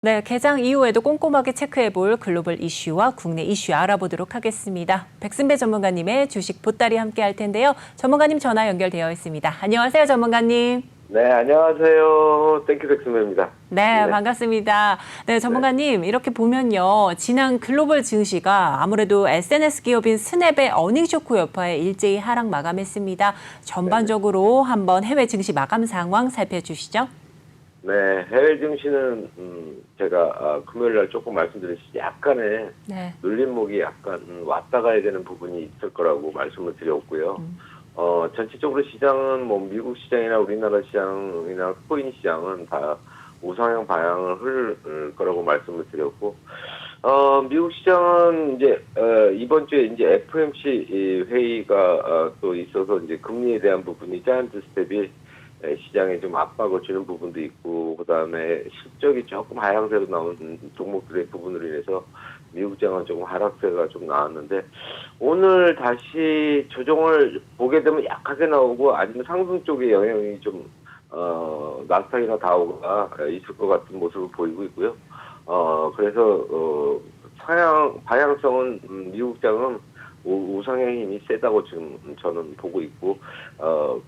네, 개장 이후에도 꼼꼼하게 체크해볼 글로벌 이슈와 국내 이슈 알아보도록 하겠습니다. 백승배 전문가님의 주식 보따리 함께 할 텐데요. 전문가님 전화 연결되어 있습니다. 안녕하세요, 전문가님. 네, 안녕하세요. 땡큐 백승배입니다. 네, 네. 반갑습니다. 네, 전문가님, 이렇게 보면요. 지난 글로벌 증시가 아무래도 SNS 기업인 스냅의 어닝 쇼크 여파에 일제히 하락 마감했습니다. 전반적으로 한번 해외 증시 마감 상황 살펴주시죠. 네, 해외 증시는 제가 금요일 날 조금 말씀드렸듯이 약간의 네. 눌림목이 약간 왔다 가야 되는 부분이 있을 거라고 말씀을 드렸고요. 전체적으로 시장은 뭐 미국 시장이나 우리나라 시장이나 코인 시장은 다 우상향 방향을 흐를 거라고 말씀을 드렸고, 미국 시장은 이제 이번 주에 이제 FOMC 회의가 또 있어서 이제 금리에 대한 부분이 자이언트 스텝이 시장에 좀 압박을 주는 부분도 있고, 그다음에 실적이 조금 하향세로 나온 종목들의 부분으로 인해서 미국 장은 조금 하락세가 좀 나왔는데, 오늘 다시 조정을 보게 되면 약하게 나오고 아니면 상승 쪽의 영향이 좀 나스닥이나 다우가 있을 것 같은 모습을 보이고 있고요. 그래서 방향성은 미국 장은 우상향의 힘이 세다고 지금 저는 보고 있고,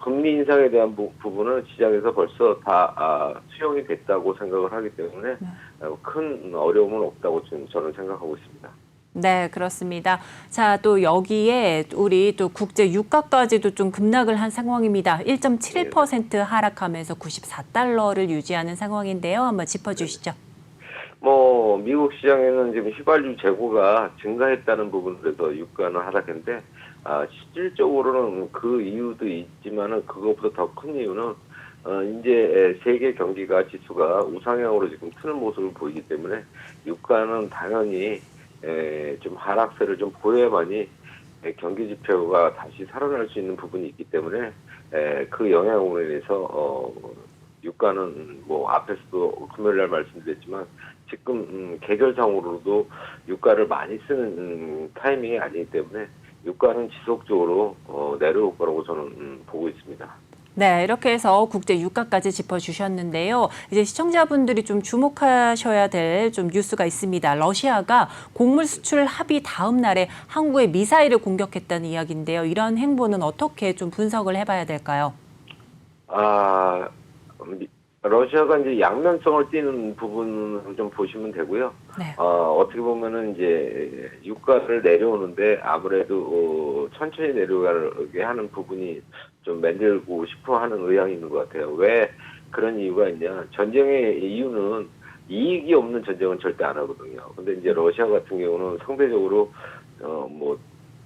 금리 인상에 대한 부분은 시장에서 벌써 다 수용이 됐다고 생각을 하기 때문에 큰 어려움은 없다고 지금 저는 생각하고 있습니다. 네, 그렇습니다. 자, 또 여기에 우리 또 국제 유가까지도 좀 급락을 한 상황입니다. 1.71% 하락하면서 94달러를 유지하는 상황인데요. 한번 짚어주시죠. 뭐 미국 시장에는 지금 휘발유 재고가 증가했다는 부분에서 유가는 하락했는데, 실질적으로는 그 이유도 있지만은 그것보다 더 큰 이유는 이제 세계 경기가 지수가 우상향으로 지금 트는 모습을 보이기 때문에 유가는 당연히 좀 하락세를 좀 보여야만이 경기 지표가 다시 살아날 수 있는 부분이 있기 때문에 그 영향으로 인해서 유가는 뭐 앞에서도 금요일 날 말씀드렸지만 지금 계절상으로도 유가를 많이 쓰는 타이밍이 아니기 때문에 유가는 지속적으로 내려올 거라고 저는 보고 있습니다. 네, 이렇게 해서 국제 유가까지 짚어주셨는데요. 이제 시청자분들이 좀 주목하셔야 될 좀 뉴스가 있습니다. 러시아가 곡물 수출 합의 다음 날에 한국의 미사일을 공격했다는 이야기인데요. 이런 행보는 어떻게 좀 분석을 해봐야 될까요? 아, 러시아가 이제 양면성을 띠는 부분을 좀 보시면 되고요. 네. 어떻게 보면은 이제 유가를 내려오는데 아무래도 천천히 내려가게 하는 부분이 좀 만들고 싶어 하는 의향이 있는 것 같아요. 왜 그런 이유가 있냐? 전쟁의 이유는 이익이 없는 전쟁은 절대 안 하거든요. 근데 이제 러시아 같은 경우는 상대적으로 뭐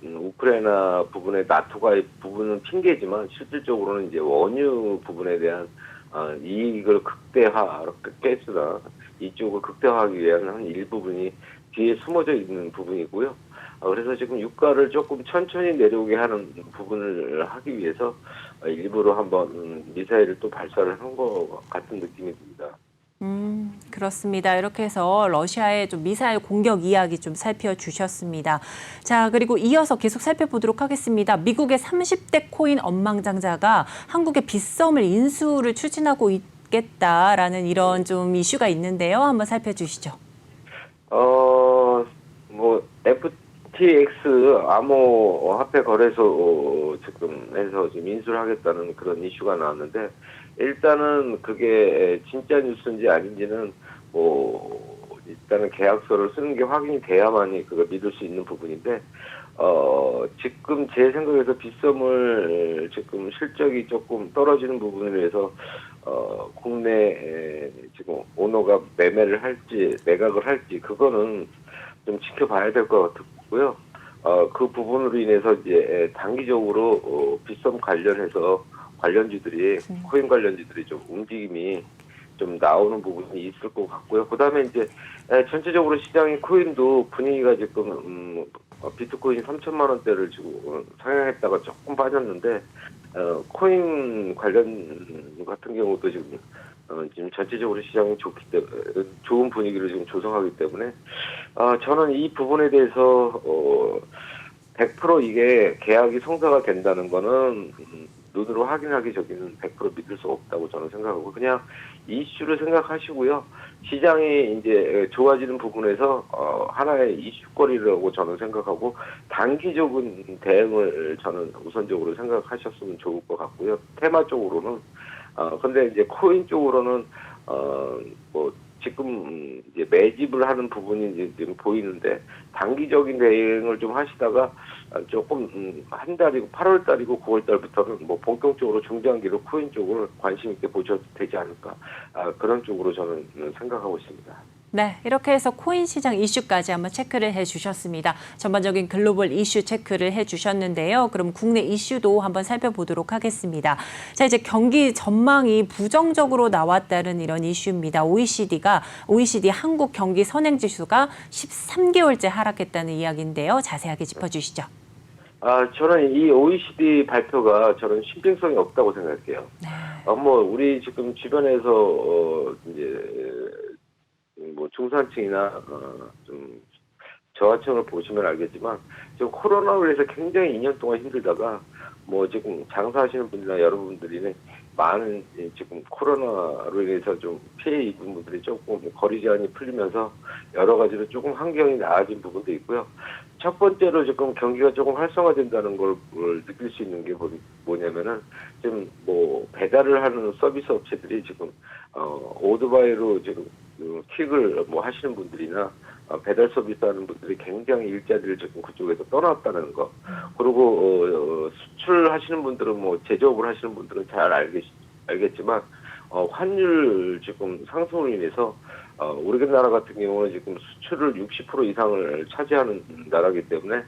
우크라이나 부분의 나토가의 부분은 핑계지만 실질적으로는 이제 원유 부분에 대한 이익을 가스나 이쪽을 극대화하기 위한 한 일부분이 뒤에 숨어져 있는 부분이고요. 그래서 지금 유가를 조금 천천히 내려오게 하는 부분을 하기 위해서 일부러 한번 미사일을 또 발사를 한 것 같은 느낌이 듭니다. 그렇습니다. 이렇게 해서 러시아의 좀 미사일 공격 이야기 좀 살펴주셨습니다. 자, 그리고 이어서 계속 살펴보도록 하겠습니다. 미국의 30대 코인 억만장자가 한국의 빗썸을 인수를 추진하고 있겠다라는 이런 좀 이슈가 있는데요. 한번 살펴주시죠. 뭐 FTX 암호 화폐 거래소 지금 해서 지금 인수를 하겠다는 그런 이슈가 나왔는데, 일단은 그게 진짜 뉴스인지 아닌지는 뭐 일단은 계약서를 쓰는 게 확인이 돼야만이 그걸 믿을 수 있는 부분인데, 지금 제 생각에서 빗썸을 지금 실적이 조금 떨어지는 부분에 대해서 국내 지금 오너가 매매를 할지 매각을 할지 그거는 좀 지켜봐야 될 것 같고요. 그 부분으로 인해서 이제 단기적으로 빗썸 관련해서 관련주들이 코인 관련주들이 좀 움직임이 좀 나오는 부분이 있을 것 같고요. 그다음에 이제 전체적으로 시장의 코인도 분위기가 지금 비트코인이 3천만 원대를 지금 상향했다가 조금 빠졌는데, 코인 관련 같은 경우도 지금 전체적으로 시장이 좋기 때문에 좋은 분위기를 지금 조성하기 때문에 저는 이 부분에 대해서 100% 이게 계약이 성사가 된다는 거는 눈으로 확인하기 저기는 100% 믿을 수 없다고 저는 생각하고 그냥 이슈를 생각하시고요. 시장이 이제 좋아지는 부분에서 하나의 이슈거리라고 저는 생각하고 단기적인 대응을 저는 우선적으로 생각하셨으면 좋을 것 같고요. 테마 쪽으로는 근데 이제 코인 쪽으로는 뭐 지금 이제 매집을 하는 부분이 이제 지금 보이는데 단기적인 대응을 좀 하시다가 조금 한 달이고 8월 달이고 9월 달부터는 뭐 본격적으로 중장기로 코인 쪽을 관심 있게 보셔도 되지 않을까 그런 쪽으로 저는 생각하고 있습니다. 네, 이렇게 해서 코인 시장 이슈까지 한번 체크를 해주셨습니다. 전반적인 글로벌 이슈 체크를 해주셨는데요. 그럼 국내 이슈도 한번 살펴보도록 하겠습니다. 자, 이제 경기 전망이 부정적으로 나왔다는 이런 이슈입니다. OECD 한국 경기 선행지수가 13개월째 하락했다는 이야기인데요. 자세하게 짚어주시죠. 저는 이 OECD 발표가 저는 신빙성이 없다고 생각해요. 네. 뭐 우리 지금 주변에서 이제 뭐 중산층이나 좀 저하층을 보시면 알겠지만 지금 코로나로 인해서 굉장히 2년 동안 힘들다가 뭐 지금 장사하시는 분들이나 여러분들이 많은 지금 코로나로 인해서 좀 피해 입은 분들이 조금 거리 제한이 풀리면서 여러 가지로 조금 환경이 나아진 부분도 있고요. 첫 번째로 지금 경기가 조금 활성화된다는 걸 느낄 수 있는 게 뭐냐면은 지금 뭐 배달을 하는 서비스 업체들이 지금 오토바이로 지금 퀵을 뭐 하시는 분들이나 배달 서비스 하는 분들이 굉장히 일자리를 지금 그쪽에서 떠났다는 거. 그리고 수출하시는 분들은 뭐 제조업을 하시는 분들은 잘 알겠지만 환율 지금 상승으로 인해서 우리나라 같은 경우는 지금 수출을 60% 이상을 차지하는 나라이기 때문에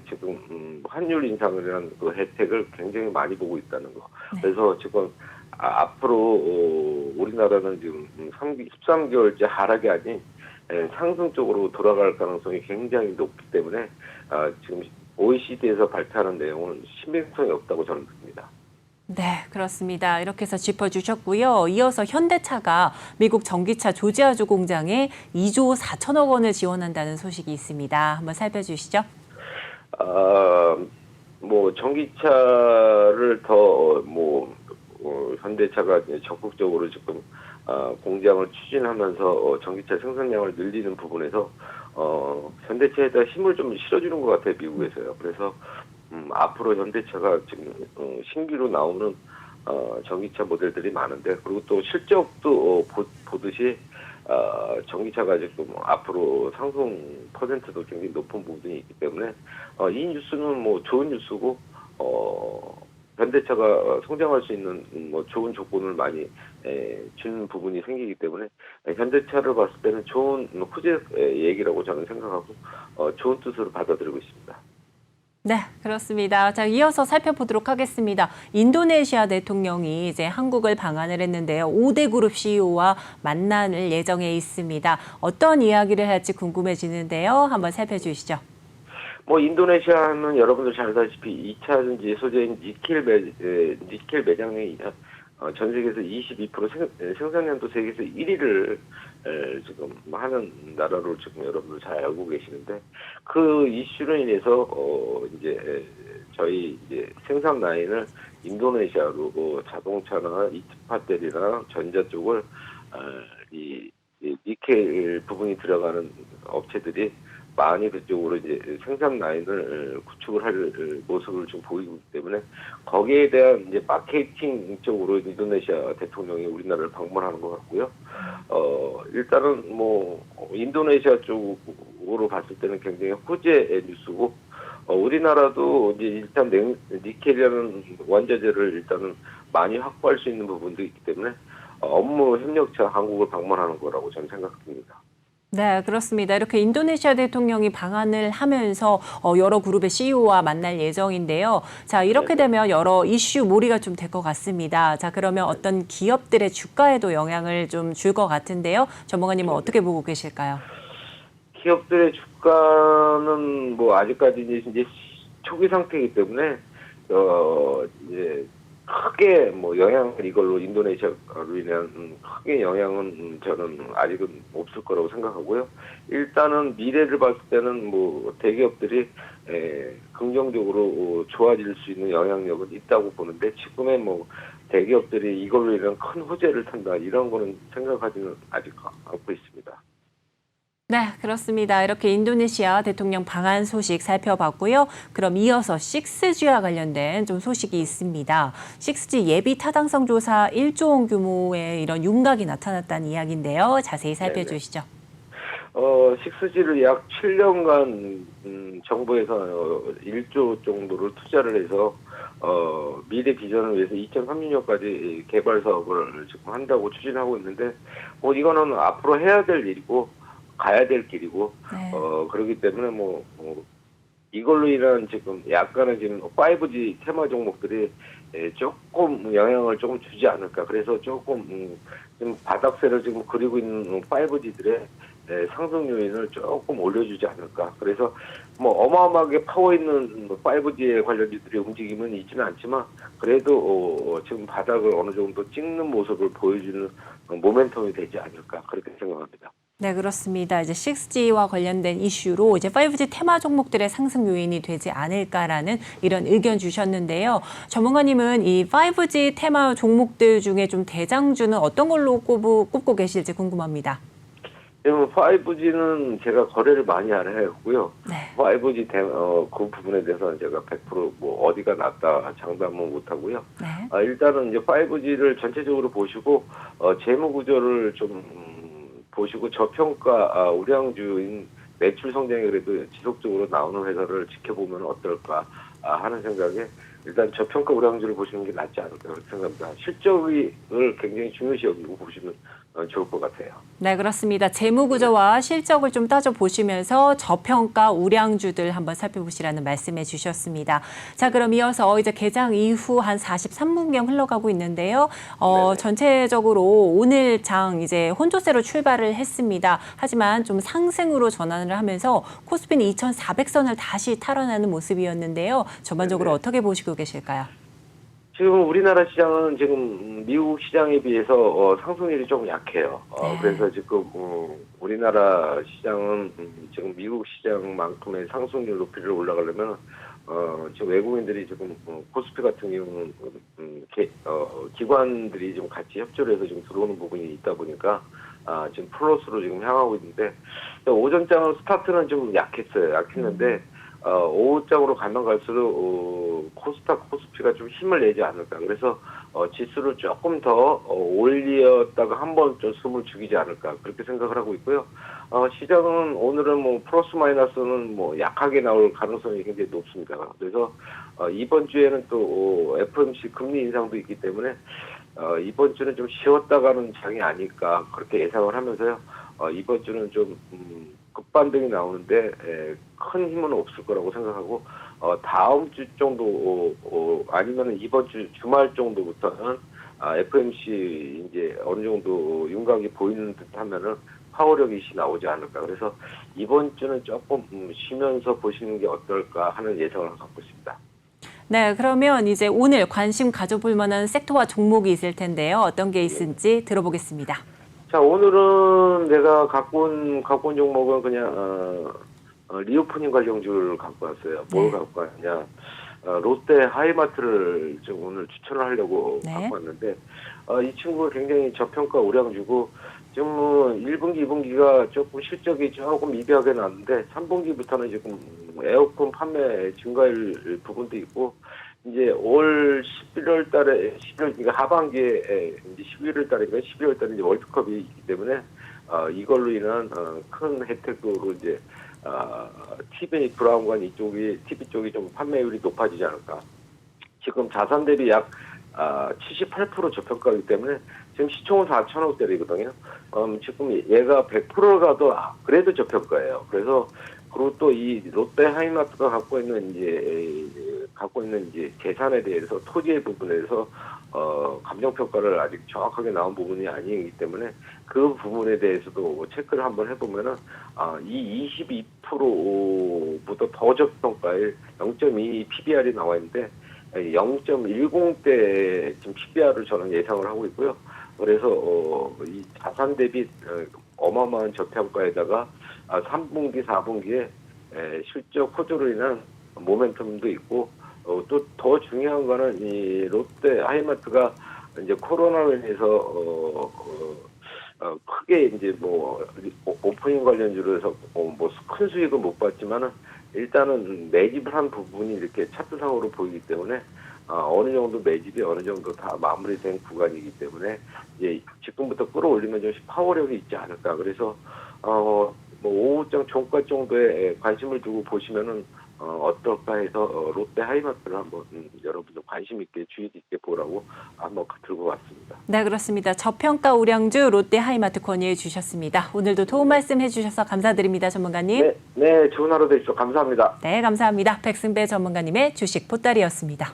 지금 환율 인상이라는 그 혜택을 굉장히 많이 보고 있다는 거. 그래서 지금 앞으로 우리나라는 지금 13개월째 하락이 아닌 상승 쪽으로 돌아갈 가능성이 굉장히 높기 때문에 지금 OECD에서 발표하는 내용은 신빙성이 없다고 저는 봅니다. 네, 그렇습니다. 이렇게 해서 짚어주셨고요. 이어서 현대차가 미국 전기차 조지아주 공장에 2조 4천억 원을 지원한다는 소식이 있습니다. 한번 살펴주시죠. 뭐 전기차를 더 현대차가 적극적으로 지금 공장을 추진하면서 전기차 생산량을 늘리는 부분에서 현대차에다 힘을 좀 실어주는 것 같아요, 미국에서요. 그래서 앞으로 현대차가 지금 신규로 나오는 전기차 모델들이 많은데 그리고 또 실적도 보듯이 전기차가 지금 앞으로 상승 퍼센트도 굉장히 높은 부분이 있기 때문에 이 뉴스는 뭐 좋은 뉴스고 현대차가 성장할 수 있는 뭐 좋은 조건을 많이 주는 부분이 생기기 때문에 현대차를 봤을 때는 좋은 호재 얘기라고 저는 생각하고 좋은 뜻으로 받아들이고 있습니다. 네, 그렇습니다. 자, 이어서 살펴보도록 하겠습니다. 인도네시아 대통령이 이제 한국을 방한을 했는데요. 5대 그룹 CEO와 만날 예정에 있습니다. 어떤 이야기를 할지 궁금해지는데요. 한번 살펴주시죠. 뭐 인도네시아는 여러분들 잘 아시다시피 2차 전지 소재인 니켈 매장이 전 세계에서 22% 생산량도 세계에서 1위를 지금 하는 나라로 지금 여러분들 잘 알고 계시는데 그 이슈로 인해서 이제 저희 이제 생산 라인을 인도네시아로 자동차나 이트파텔이나 전자 쪽을 이 니켈 부분이 들어가는 업체들이 많이 그쪽으로 이제 생산 라인을 구축을 할 모습을 좀 보이기 때문에 거기에 대한 이제 마케팅 쪽으로 인도네시아 대통령이 우리나라를 방문하는 것 같고요. 일단은 뭐 인도네시아 쪽으로 봤을 때는 굉장히 호재 뉴스고 우리나라도 이제 일단 니켈이라는 원자재를 일단은 많이 확보할 수 있는 부분도 있기 때문에 업무 협력차 한국을 방문하는 거라고 저는 생각합니다. 네, 그렇습니다. 이렇게 인도네시아 대통령이 방한을 하면서 여러 그룹의 CEO와 만날 예정인데요. 자, 이렇게 되면 여러 이슈 몰이가 좀 될 것 같습니다. 자, 그러면 어떤 기업들의 주가에도 영향을 좀 줄 것 같은데요. 전문가님은 어떻게 보고 계실까요? 기업들의 주가는 뭐 아직까지 이제 초기 상태이기 때문에 이제 크게 뭐 영향을 이걸로 인도네시아로 인한 크게 영향은 저는 아직은 없을 거라고 생각하고요. 일단은 미래를 봤을 때는 뭐 대기업들이 긍정적으로 좋아질 수 있는 영향력은 있다고 보는데 지금의 뭐 대기업들이 이걸로 인한 큰 호재를 탄다 이런 거는 생각하지는 아직 않고 있습니다. 네, 그렇습니다. 이렇게 인도네시아 대통령 방한 소식 살펴봤고요. 그럼 이어서 6G와 관련된 좀 소식이 있습니다. 6G 예비 타당성 조사 1조 원 규모의 이런 윤곽이 나타났다는 이야기인데요. 자세히 살펴주시죠. 6G를 약 7년간 정부에서 1조 정도를 투자를 해서 미래 비전을 위해서 2030년까지 개발 사업을 지금 한다고 추진하고 있는데 이거는 앞으로 해야 될 일이고 가야 될 길이고 네. 그렇기 때문에 이걸로 인한 지금 약간은 지금 5G 테마 종목들이 조금 영향을 조금 주지 않을까. 그래서 조금 지금 바닥세를 지금 그리고 있는 5G들의 상승 요인을 조금 올려주지 않을까. 그래서 어마어마하게 파워 있는 5G에 관련주들의 움직임은 있지는 않지만 그래도 지금 바닥을 어느 정도 찍는 모습을 보여주는 모멘텀이 되지 않을까. 그렇게 생각합니다. 네, 그렇습니다. 이제 6G와 관련된 이슈로 이제 5G 테마 종목들의 상승 요인이 되지 않을까라는 이런 의견 주셨는데요. 전문가님은 이 5G 테마 종목들 중에 좀 대장주는 어떤 걸로 꼽고 계실지 궁금합니다. 5G는 제가 거래를 많이 안 해왔고요. 네. 5G 그 부분에 대해서는 제가 100% 어디가 낫다 장담은 못하고요. 네. 일단은 이제 5G를 전체적으로 보시고 재무 구조를 좀 보시고 저평가 우량주인 매출 성장이 그래도 지속적으로 나오는 회사를 지켜보면 어떨까 하는 생각에 일단 저평가 우량주를 보시는 게 낫지 않을까 그렇게 생각합니다. 실적을 굉장히 중요시 여기고 보시면 좋을 것 같아요. 네, 그렇습니다. 재무 구조와 실적을 좀 따져보시면서 저평가 우량주들 한번 살펴보시라는 말씀해 주셨습니다. 자, 그럼 이어서 이제 개장 이후 한 43분경 흘러가고 있는데요. 전체적으로 오늘 장 이제 혼조세로 출발을 했습니다. 하지만 좀 상승으로 전환을 하면서 코스피는 2,400선을 다시 탈환하는 모습이었는데요. 전반적으로 네네. 어떻게 보시고 계실까요? 지금 우리나라 시장은 지금 미국 시장에 비해서 상승률이 좀 약해요. 네. 그래서 지금 우리나라 시장은 지금 미국 시장만큼의 상승률 높이를 올라가려면 지금 외국인들이 지금 코스피 같은 경우는 기관들이 좀 같이 협조를 해서 지금 들어오는 부분이 있다 보니까 지금 플러스로 지금 향하고 있는데 오전장은 스타트는 좀 약했는데 오후장으로 가면 갈수록 코스닥 코스피가 좀 힘을 내지 않을까. 그래서 지수를 조금 더 올렸다가 한번 좀 숨을 죽이지 않을까. 그렇게 생각을 하고 있고요. 시장은 오늘은 플러스 마이너스는 약하게 나올 가능성이 굉장히 높습니다. 그래서 이번 주에는 또 FOMC 금리 인상도 있기 때문에 이번 주는 좀 쉬었다가는 장이 아닐까 그렇게 예상을 하면서요. 이번 주는 좀 급반등이 나오는데 큰 힘은 없을 거라고 생각하고 다음 주 정도 아니면 이번 주 주말 정도부터는 FOMC 이제 어느 정도 윤곽이 보이는 듯하면은 파워력이 나오지 않을까. 그래서 이번 주는 조금 쉬면서 보시는 게 어떨까 하는 예상을 갖고 있습니다. 네, 그러면 이제 오늘 관심 가져볼 만한 섹터와 종목이 있을 텐데요. 어떤 게 있을지 들어보겠습니다. 자, 오늘은 내가 갖고 온 종목은 그냥 리오프닝 관련주를 갖고 왔어요. 뭘 갖고 왔냐? 롯데 하이마트를 좀 오늘 추천을 하려고 갖고 왔는데 이 친구가 굉장히 저평가 우량주고 지금 1분기, 2분기가 조금 실적이 조금 미비하게 나왔는데 3분기부터는 지금 에어컨 판매 증가할 부분도 있고 이제 올 11월 달에, 그러니까 하반기에, 이제 11월 달인가 12월 달에 이제 월드컵이 있기 때문에, 이걸로 인한, 큰 혜택으로 이제, TV 브라운관 TV 쪽이 좀 판매율이 높아지지 않을까. 지금 자산 대비 약, 78% 저평가이기 때문에 지금 시총은 4,000억대이거든요. 지금 얘가 100%를 가도 그래도 저평가예요. 그리고 또 이 롯데 하이마트가 갖고 있는 이제 재산에 대해서 토지의 부분에서 감정평가를 아직 정확하게 나온 부분이 아니기 때문에 그 부분에 대해서도 체크를 한번 해보면은 이 22%보다 더 저평가일 0.2 PBR이 나와 있는데 0.10대 지금 PBR을 저는 예상을 하고 있고요. 그래서 이 자산 대비 어마어마한 저평가에다가 3분기, 4분기에 실적 호조로 인한 모멘텀도 있고 또 더 중요한 거는 이 롯데 하이마트가 이제 코로나로 인해서 크게 이제 뭐 오프닝 관련주로 해서 뭐 큰 수익은 못 봤지만은 일단은 매집을 한 부분이 이렇게 차트상으로 보이기 때문에 어느 정도 매집이 어느 정도 다 마무리된 구간이기 때문에 이제 지금부터 끌어올리면 좀 파워력이 있지 않을까. 그래서 뭐 오후장 종가 정도에 관심을 두고 보시면은 어떨까 해서 롯데 하이마트를 한번 여러분들 관심 있게 주의 깊게 보라고 한번 들고 왔습니다. 네, 그렇습니다. 저평가 우량주 롯데 하이마트 권유해 주셨습니다. 오늘도 도움 말씀해 주셔서 감사드립니다, 전문가님. 네, 좋은 하루 되십시오. 감사합니다. 네, 감사합니다. 백승배 전문가님의 주식 보따리였습니다.